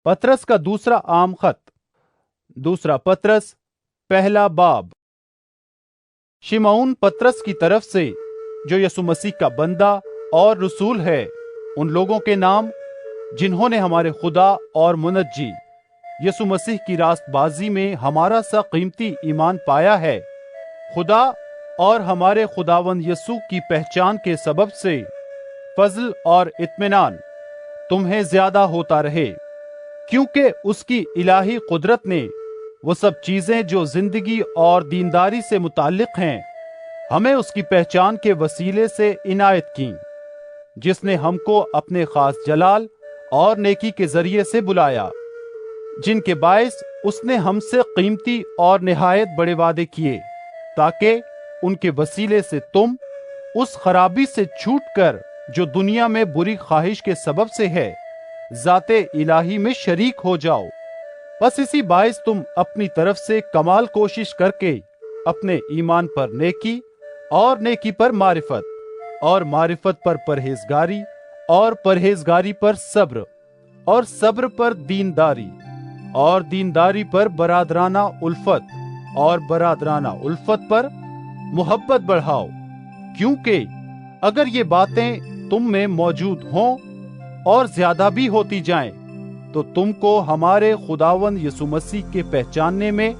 पतरस का दूसरा आम खत, दूसरा पतरस, पहला बाब। शिमौन पतरस की तरफ से, जो यसु मसीह का बंदा और रसूल है, उन लोगों के नाम जिन्होंने हमारे खुदा और मुनज्जी यसु मसीह की रास्तबाजी में हमारा सा कीमती ईमान पाया है। खुदा और हमारे खुदावंद यसु की पहचान के सबब से फजल और इत्मीनान तुम्हें ज्यादा होता रहे, क्योंकि उसकी इलाही कुदरत ने वो सब चीजें जो जिंदगी और दीनदारी से मुताल्लिक हैं, हमें उसकी पहचान के वसीले से इनायत की, जिसने हमको अपने खास जलाल और नेकी के जरिए से बुलाया, जिनके बायस उसने हमसे कीमती और निहायत बड़े वादे किए, ताकि उनके वसीले से तुम उस खराबी से छूटकर जो दुनिया में बुरी ख्वाहिश के सबब से है, ज़ाते इलाही में शरीक हो जाओ। बस इसी बायस तुम अपनी तरफ से कमाल कोशिश करके अपने ईमान पर नेकी और नेकी पर मारिफत और मारिफत पर परहेजगारी और परहेजगारी पर सब्र और सब्र पर दीनदारी और दीनदारी पर बरादराना उल्फत और बरादराना उल्फत पर मोहब्बत बढ़ाओ, क्योंकि अगर ये बातें तुम में मौजूद हों और ज्यादा भी होती जाएं, तो तुमको हमारे खुदावंद यसु मसीह के पहचानने में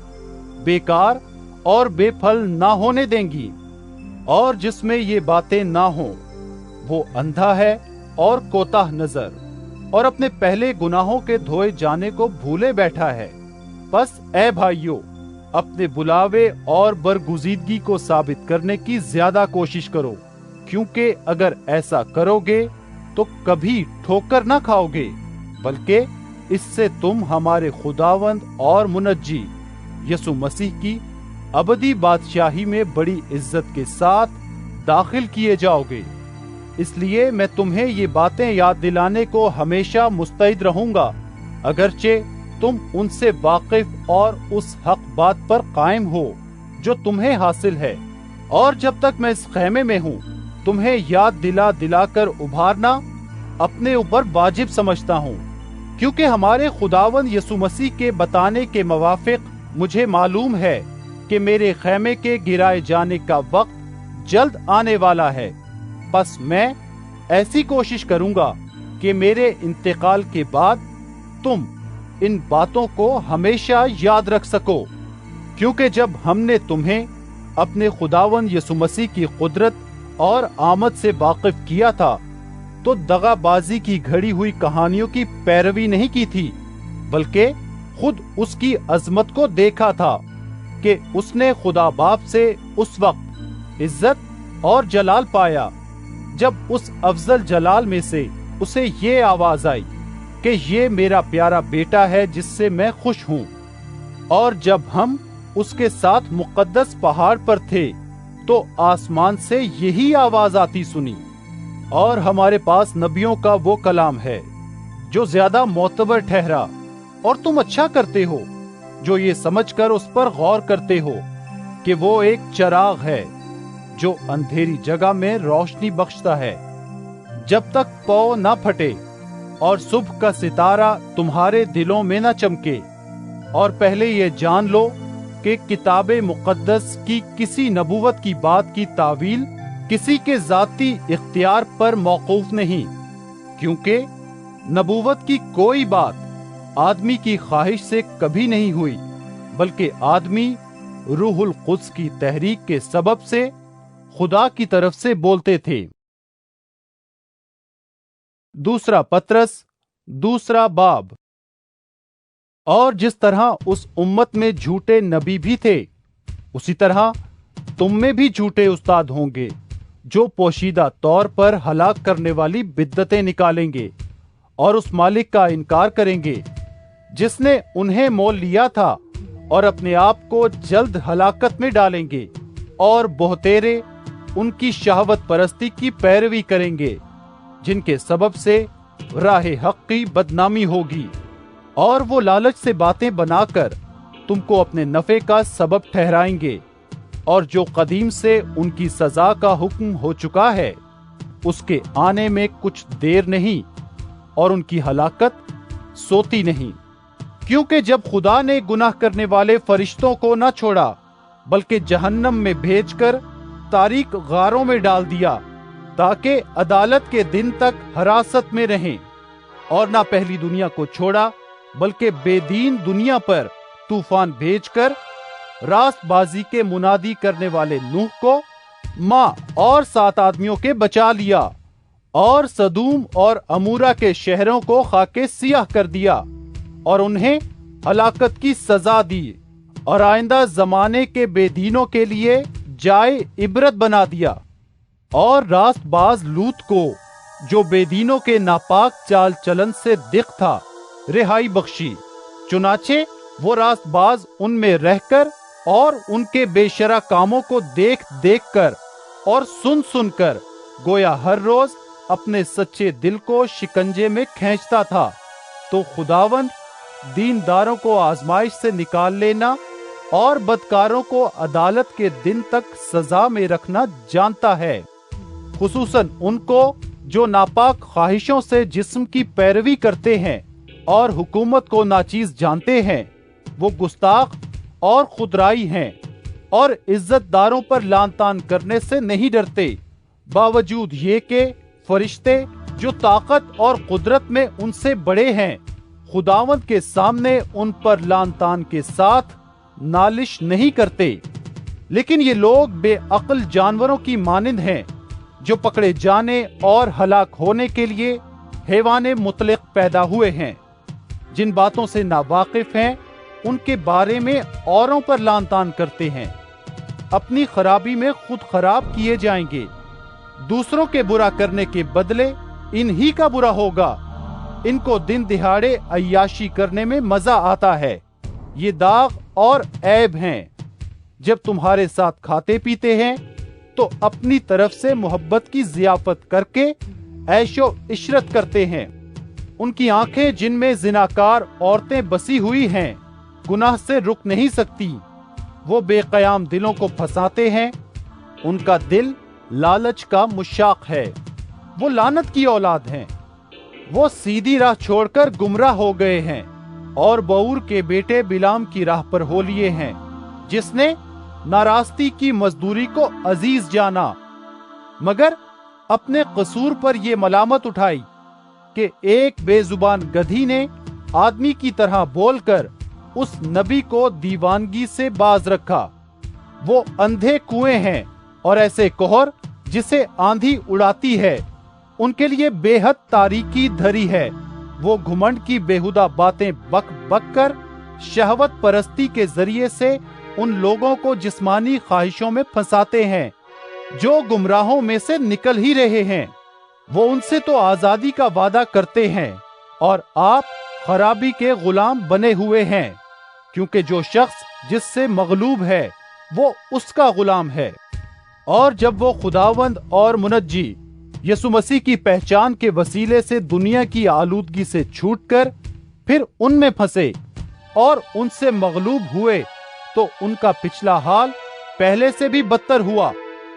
बेकार और बेफल ना होने देंगी। और जिसमें ये बातें ना हों, वो अंधा है और कोताह नजर और अपने पहले गुनाहों के धोए जाने को भूले बैठा है। बस ए भाइयों, अपने बुलावे और बरगुजीदगी को साबित करने की ज्यादा कोशिश करो, क्योंकि अगर ऐसा करोगे तो कभी ठोकर ना खाओगे, बल्कि इससे तुम हमारे खुदावंद और मुनज्जी यसु मसीह की अबदी बादशाही में बड़ी इज्जत के साथ दाखिल किए जाओगे। इसलिए मैं तुम्हें ये बातें याद दिलाने को हमेशा मुस्तैद रहूंगा, अगरचे तुम उनसे वाकिफ और उस हक बात पर कायम हो जो तुम्हें हासिल है। और जब तक मैं इस खैमे में हूँ, तुम्हें याद दिलाकर उभारना अपने ऊपर वाजिब समझता हूँ, क्योंकि हमारे खुदावंद यसु मसीह के बताने के मुवाफिक मुझे मालूम है कि मेरे खैमे के गिराए जाने का वक्त जल्द आने वाला है। बस मैं ऐसी कोशिश करूंगा कि मेरे इंतकाल के बाद तुम इन बातों को हमेशा याद रख सको, क्योंकि जब हमने तुम्हें अपने खुदावंद यसु मसीह की कुदरत और आमद से वाकिफ किया था, तो दगाबाजी की घड़ी हुई कहानियों की पैरवी नहीं की थी, बल्कि खुद उसकी अजमत को देखा था कि उसने खुदा बाप से उस वक्त इज्जत और जलाल पाया, जब उस अफजल जलाल में से उसे ये आवाज आई कि ये मेरा प्यारा बेटा है जिससे मैं खुश हूँ। और जब हम उसके साथ मुकद्दस पहाड़ पर थे, तो आसमान से यही आवाज आती सुनी। और हमारे पास नबियों का वो कलाम है जो ज्यादा मोतबर ठहरा, और तुम अच्छा करते हो जो ये समझकर उस पर गौर करते हो कि वो एक चराग है जो अंधेरी जगह में रोशनी बख्शता है, जब तक पौ ना फटे और सुबह का सितारा तुम्हारे दिलों में ना चमके। और पहले ये जान लो कि किताबे मुकद्दस की किसी नबूवत की बात की तावील किसी के जाती इख्तियार पर मौकूफ नहीं, क्योंकि नबूवत की कोई बात आदमी की ख्वाहिश से कभी नहीं हुई, बल्कि आदमी रूहुल कुद्स की तहरीक के सबब से खुदा की तरफ से बोलते थे। दूसरा पतरस, दूसरा बाब। और जिस तरह उस उम्मत में झूठे नबी भी थे, उसी तरह तुम में भी झूठे उस्ताद होंगे, जो पोशीदा तौर पर हलाक करने वाली बिद्दतें निकालेंगे और उस मालिक का इनकार करेंगे जिसने उन्हें मोल लिया था, और अपने आप को जल्द हलाकत में डालेंगे। और बहुतेरे उनकी शहवत परस्ती की पैरवी करेंगे, जिनके सबब से राह हक की बदनामी होगी। और वो लालच से बातें बनाकर तुमको अपने नफे का सबब ठहराएंगे, और जो कदीम से उनकी सजा का हुक्म हो चुका है, उसके आने में कुछ देर नहीं, और उनकी हलाकत सोती नहीं। क्योंकि जब खुदा ने गुनाह करने वाले फरिश्तों को न छोड़ा बल्कि जहन्नम में भेजकर तारीक गारों में डाल दिया ताकि अदालत के दिन तक हिरासत में रहें, और ना पहली दुनिया को छोड़ा बल्कि बेदीन दुनिया पर तूफान भेजकर रास्तबाजी के मुनादी करने वाले नूह को, माँ और 7 आदमियों के बचा लिया, और सदूम और अमूरा के शहरों को खाके सियाह कर दिया और उन्हें हलाकत की सजा दी, और आइंदा जमाने के बेदीनों के लिए जाए इबरत बना दिया। और रास्तबाज लूत को, जो बेदीनों के नापाक चाल चलन से दिख था, रिहाई बख्शी। चुनाचे वो रास्तबाज उनमें रहकर और उनके बेशरा कामों को देख देख कर और सुन सुन कर गोया हर रोज अपने सच्चे दिल को शिकंजे में खींचता था। तो खुदावंद दीनदारों को आजमाइश से निकाल लेना और बदकारों को अदालत के दिन तक सजा में रखना जानता है, खुसूसन उनको जो नापाक ख्वाहिशों से जिस्म की पैरवी करते हैं और हुकूमत को नाचीज जानते हैं। वो गुस्ताख और खुदराई हैं और इज्जतदारों पर लान तान करने से नहीं डरते, बावजूद ये कि फरिश्ते जो ताकत और कुदरत में उनसे बड़े हैं खुदावंद के सामने उन पर लान तान के साथ नालिश नहीं करते। लेकिन ये लोग बेअक्ल जानवरों की मानिंद हैं जो पकड़े जाने और हलाक होने के लिए हैवाने मुतलक पैदा हुए हैं। जिन बातों से नावाकिफ हैं उनके बारे में औरों पर लान तान करते हैं। अपनी खराबी में खुद खराब किए जाएंगे। दूसरों के बुरा करने के बदले इन्हीं का बुरा होगा। इनको दिन दिहाड़े अय्याशी करने में मजा आता है। ये दाग और ऐब हैं। जब तुम्हारे साथ खाते पीते हैं तो अपनी तरफ से मोहब्बत की जियाफत करके ऐशो इशरत करते हैं। उनकी आंखें जिनमें जिनाकार औरतें बसी हुई हैं गुनाह से रुक नहीं सकती। वो बेकयाम दिलों को फंसाते हैं। उनका दिल लालच का मुशाक है। वो लानत की औलाद हैं। वो सीधी राह छोड़कर गुमराह हो गए हैं और बऊर के बेटे बिलाम की राह पर हो लिए हैं, जिसने नारास्ती की मजदूरी को अजीज जाना, मगर अपने कसूर पर ये मलामत उठाई कि एक बेजुबान गधी ने आदमी की तरह बोलकर उस नबी को दीवानगी से बाज रखा। वो अंधे कुएं हैं और ऐसे कोहर जिसे आंधी उड़ाती है। उनके लिए बेहद तारीकी धरी है। वो घुमंड की बेहुदा बातें बक बक कर शहवत परस्ती के जरिए से उन लोगों को जिस्मानी ख्वाहिशों में फंसाते हैं जो गुमराहों में से निकल ही रहे हैं। वो उनसे तो आजादी का वादा करते हैं और आप खराबी के गुलाम बने हुए हैं, क्योंकि जो शख्स जिससे मगलूब है वो उसका गुलाम है। और जब वो खुदावंद और मुनज्जी यसु मसीह की पहचान के वसीले से दुनिया की आलूदगी से छूटकर फिर उनमें फंसे और उनसे मगलूब हुए तो उनका पिछला हाल पहले से भी बदतर हुआ,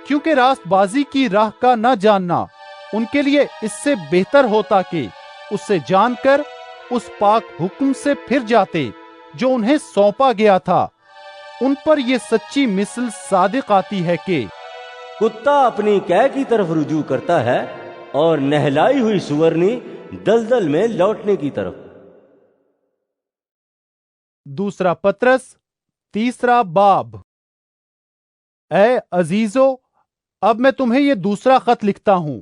क्योंकि रास्तबाजी की राह का न जानना उनके लिए इससे बेहतर होता कि उससे जानकर उस पाक हुक्म से फिर जाते जो उन्हें सौंपा गया था। उन पर यह सच्ची मिसल सादिक आती है कि कुत्ता अपनी कै की तरफ रुजू करता है और नहलाई हुई सुअरनी दलदल में लौटने की तरफ। दूसरा पत्रस तीसरा बाब। ऐ अजीजो, अब मैं तुम्हें ये दूसरा खत लिखता हूं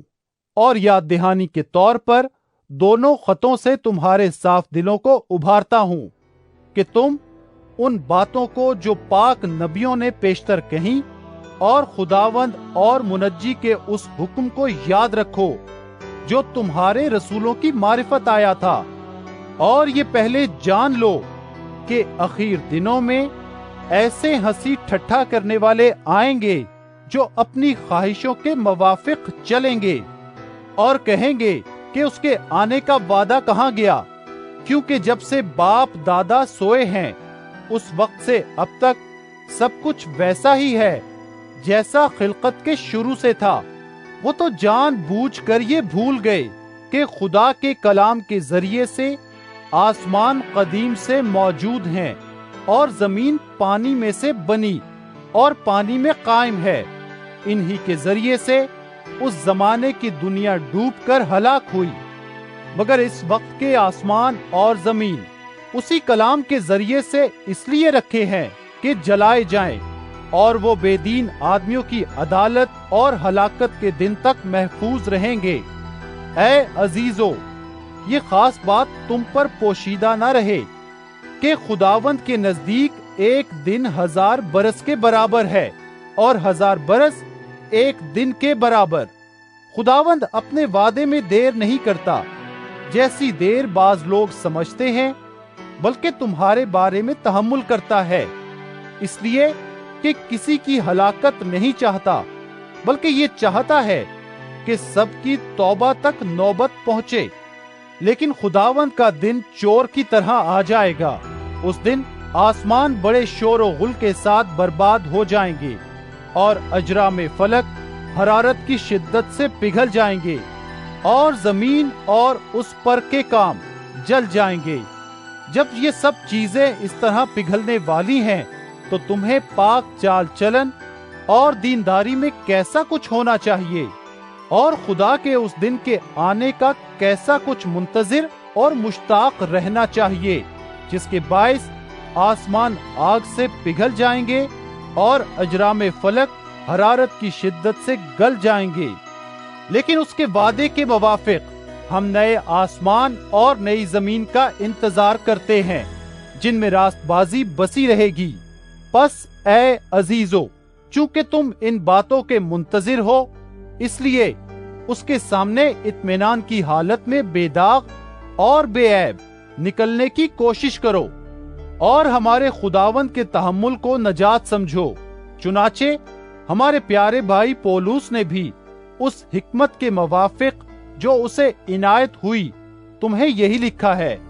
और याद दहानी के तौर पर दोनों खतों से तुम्हारे साफ दिलों को उभारता हूं कि तुम उन बातों को जो पाक नबियों ने पेशतर कहीं और खुदावंद और मुनज्जी के उस हुक्म को याद रखो जो तुम्हारे रसूलों की मारिफत आया था। और ये पहले जान लो कि आखिर दिनों में ऐसे हंसी ठट्ठा करने वाले आएंगे जो अपनी ख्वाहिशों के मुवाफिक चलेंगे और कहेंगे कि उसके आने का वादा कहाँ गया, क्योंकि जब से बाप दादा सोए हैं उस वक्त से अब तक सब कुछ वैसा ही है जैसा खिलकत के शुरू से था। वो तो जानबूझकर ये भूल गए कि खुदा के कलाम के जरिए से आसमान कदीम से मौजूद हैं और जमीन पानी में से बनी और पानी में कायम है। इन्हीं के जरिए से उस जमाने की दुनिया डूबकर हलाक हुई। मगर इस वक्त के आसमान और जमीन उसी कलाम के जरिए से इसलिए रखे हैं कि जलाए जाएं, और वो बेदीन आदमियों की अदालत और हलाकत के दिन तक महफूज रहेंगे। ऐ अजीजो, ये खास बात तुम पर पोशीदा न रहे कि खुदावंद के नजदीक एक दिन 1000 बरस के बराबर है और 1000 बरस एक दिन के बराबर। खुदावंद अपने वादे में देर नहीं करता, जैसी देर बाज लोग समझते हैं, बल्कि तुम्हारे बारे में तहम्मुल करता है, इसलिए कि किसी की हलाकत नहीं चाहता, बल्कि ये चाहता है कि सबकी तौबा तक नौबत पहुंचे। लेकिन खुदावंद का दिन चोर की तरह आ जाएगा। उस दिन आसमान बड़े शोर और गुल के साथ बर्बाद हो जाएंगे और अजराम फलक हरारत की शिद्दत से पिघल जाएंगे और जमीन और उस पर के काम जल जाएंगे। जब ये सब चीजें इस तरह पिघलने वाली हैं, तो तुम्हें पाक चाल चलन और दीनदारी में कैसा कुछ होना चाहिए, और खुदा के उस दिन के आने का कैसा कुछ मुंतजिर और मुश्ताक रहना चाहिए, जिसके बाइस आसमान आग से पिघल जाएंगे और अजराम फलक हरारत की शिद्दत से गल जाएंगे। लेकिन उसके वादे के मुवाफिक हम नए आसमान और नई जमीन का इंतजार करते हैं, जिनमें रास्तबाजी बसी रहेगी। बस ऐ अजीजो, चूंकि तुम इन बातों के मुंतजिर हो, इसलिए उसके सामने इत्मीनान की हालत में बेदाग और बेऐब निकलने की कोशिश करो और हमारे खुदावंद के तहम्मुल को नजात समझो। चुनाचे हमारे प्यारे भाई पौलुस ने भी उस हिकमत के मुवाफिक जो उसे इनायत हुई तुम्हें यही लिखा है,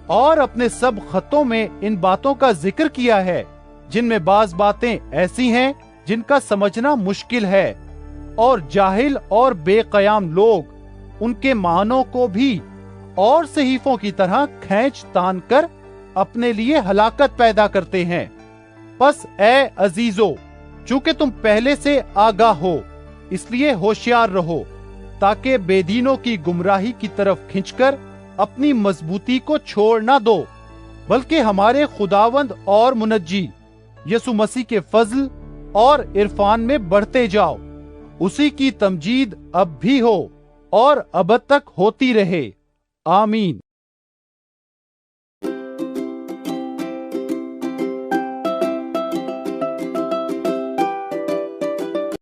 और अपने सब खतों में इन बातों का जिक्र किया है, जिनमें बाज बातें ऐसी हैं जिनका समझना मुश्किल है, और जाहिल और बेकयाम लोग उनके मानों को भी और सहीफों की तरह खींच तान कर अपने लिए हलाकत पैदा करते हैं। बस ऐ अजीजो, चूंकि तुम पहले से आगाह हो, इसलिए होशियार रहो, ताकि बेदीनों की गुमराही की तरफ खिंचकर अपनी मजबूती को छोड़ ना दो, बल्कि हमारे खुदावंद और मुनज्जी यसु मसीह के फजल और इरफान में बढ़ते जाओ। उसी की तमजीद अब भी हो और अब तक होती रहे। आमीन।